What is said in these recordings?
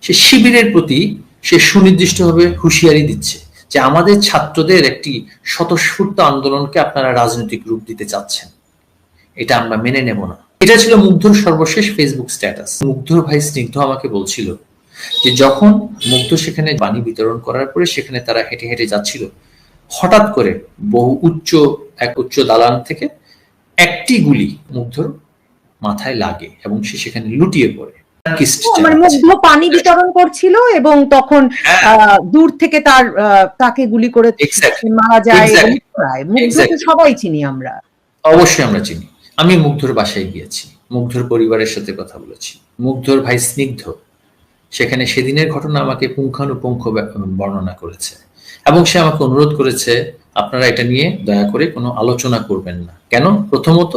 সে শিবিরের প্রতি সে সুনির্দিষ্টভাবে হুঁশিয়ারি দিচ্ছে যে আমাদের ছাত্রদের একটি স্বতঃস্ফূর্ত আন্দোলনকে আপনারা রাজনৈতিক রূপ দিতে চাচ্ছেন, এটা আমরা মেনে নেব না। এটা ছিল মুগ্ধর সর্বশেষ ফেসবুক স্ট্যাটাস। মুগ্ধর ভাই স্নিগ্ধ আমাকে বলছিল যে যখন মুগ্ধ সেখানে বাণী বিতরণ করার পরে সেখানে তারা হেঁটে হেঁটে যাচ্ছিল, হঠাৎ করে বহু উচ্চ দালান থেকে একটি গুলি মুগ্ধর মাথায় লাগে এবং সে সেখানে লুটিয়ে পড়ে। মানে মুগ্ধ পানি বিতরণ করছিল এবং তখন দূর থেকে তাকে গুলি করে মারা যায়। মুগ্ধকে সবাই চিনি আমরা, অবশ্যই আমরা চিনি। আমি মুগ্ধর বাসায় গিয়েছি, মুগ্ধর পরিবারের সাথে কথা বলেছি। মুগ্ধর ভাই স্নিগ্ধ সেখানে সেদিনের ঘটনা আমাকে পুঙ্খানুপুঙ্খ বর্ণনা করেছে এবং সে আমাকে অনুরোধ করেছে আপনারা এটা নিয়ে দয়া করে কোনো আলোচনা করবেন না। কেন? প্রথমত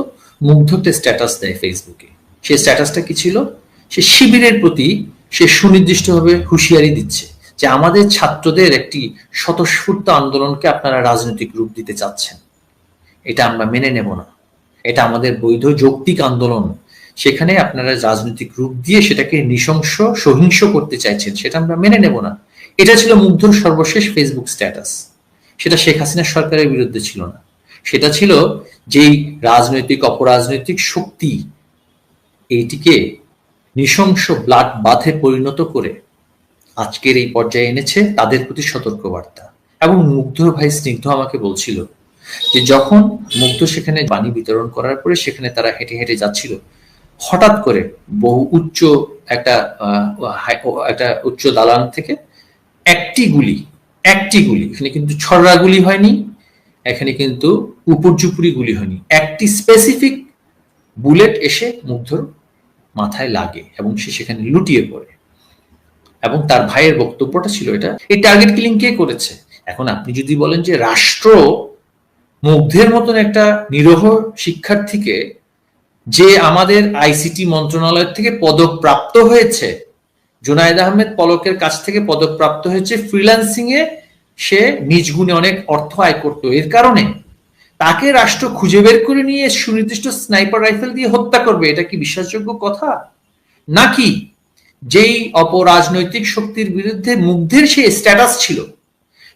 মুগ্ধ একটা স্ট্যাটাস দেয় ফেসবুকে। সেই স্ট্যাটাসটা কি ছিল? সে শিবিরের প্রতি সে সুনির্দিষ্টভাবে হুঁশিয়ারি দিচ্ছে যে আমাদের ছাত্রদের একটি স্বতঃস্ফূর্ত আন্দোলনকে আপনারা রাজনৈতিক রূপ দিতে চাচ্ছেন, এটা আমরা মেনে নেব না। এটা আমাদের বৈধ যৌক্তিক আন্দোলন, সেখানে আপনারা রাজনৈতিক রূপ দিয়ে সেটাকে নৃশংস সহিংস করতে চাইছেন, সেটা আমরা মেনে নেব না। এটা ছিল মুগ্ধর সর্বশেষ ফেসবুক স্ট্যাটাস। সেটা শেখ হাসিনা সরকারের বিরুদ্ধে ছিল না, সেটা ছিল যেই রাজনৈতিক অপরাজনৈতিক শক্তি এইটিকে নৃশংস ব্লাড বাথে পরিণত করে আজকের এই পর্যায়ে এনেছে, তাদের প্রতি সতর্কবার্তা। এবং মুগ্ধর ভাই স্নিগ্ধ আমাকে বলছিল যে যখন মুগ্ধ সেখানে বাণী বিতরণ করার পরে সেখানে তারা হেঁটে হেঁটে যাচ্ছিল, হঠাৎ করে বহু একটা উচ্চ দালান থেকে একটি গুলি, এখানে কিন্তু ছড়রা গুলি হয়নি, এখানে কিন্তু উপর্যুপুরি গুলি হয়নি, একটি স্পেসিফিক বুলেট এসে মুগ্ধর মাথায় লাগে এবং সে সেখানে লুটিয়ে পড়ে। এবং তার ভাইয়ের বক্তব্যটা ছিল এটা, এই টার্গেট কিলিং কে করেছে? এখন আপনি যদি বলেন যে রাষ্ট্র মুগ্ধের মতন একটা নিরহ শিক্ষার্থীকে, যে আমাদের আইসিটি মন্ত্রণালয় থেকে পদক প্রাপ্ত হয়েছে, জুনায়েদ আহমেদ পলকের কাছ থেকে পদক প্রাপ্ত হয়েছে ফ্রিল্যান্সিং এ, সে নিজ গুণে অনেক অর্থ আয় করত, এর কারণে তাকে রাষ্ট্র খুঁজে বের করে নিয়ে সুনির্দিষ্ট স্নাইপার রাইফেল দিয়ে হত্যা করবে? এটা কি বিশ্বাসযোগ্য কথা? নাকি যেই অপরাজনৈতিক শক্তির বিরুদ্ধে মুগ্ধের সেই স্ট্যাটাস ছিল,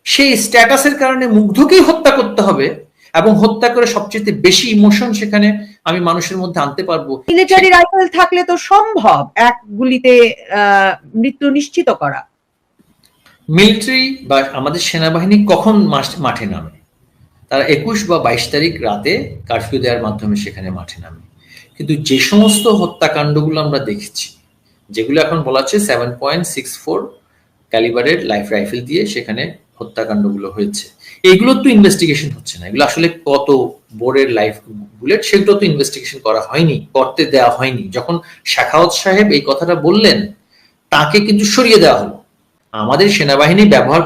সেই স্ট্যাটাসের কারণে মুগ্ধকেই হত্যা করতে হবে এবং হত্যা করে সবচেয়ে বেশি ইমোশন সেখানে আমি মানুষের মধ্যে আনতে পারবো? মিলিটারি রাইফেল থাকলে তো সম্ভব এক গুলিতে মৃত্যু নিশ্চিত করা। মিলিটারি বা আমাদের সেনাবাহিনী কখন মাঠে নামে? তারা 21 বা 22 তারিখ রাতে কারফিউ দেওয়ার মাধ্যমে সেখানে মাঠে নামে। কিন্তু যে সমস্ত হত্যাকাণ্ডগুলো আমরা দেখেছি, যেগুলো এখন বলা হচ্ছে 7.64 ক্যালিবারের লাইফ রাইফেল দিয়ে সেখানে হত্যাকাণ্ডগুলো হয়েছে, এগুলো তো ইনভেস্টিগেশন হচ্ছে না। এগুলো আসলে কত বোরের লাইফ বুলেট, সেগুলো তো ইনভেস্টিগেশন করা হয়নি, করতে দেওয়া হয়নি। যখন সাখাওয়াত সাহেব এই কথাটা বললেন, তাকে কিন্তু সরিয়ে দেওয়া হলো। আমাদের সেনাবাহিনী ব্যবহার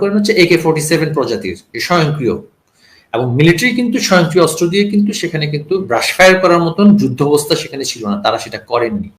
করেন হচ্ছে AK-47 প্রজাতির স্বয়ংক্রিয়, এবং মিলিটারি কিন্তু স্বয়ংক্রিয় অস্ত্র দিয়ে কিন্তু সেখানে কিন্তু ব্রাশ ফায়ার করার মতন যুদ্ধ অবস্থা সেখানে ছিল না, তারা সেটা করেননি।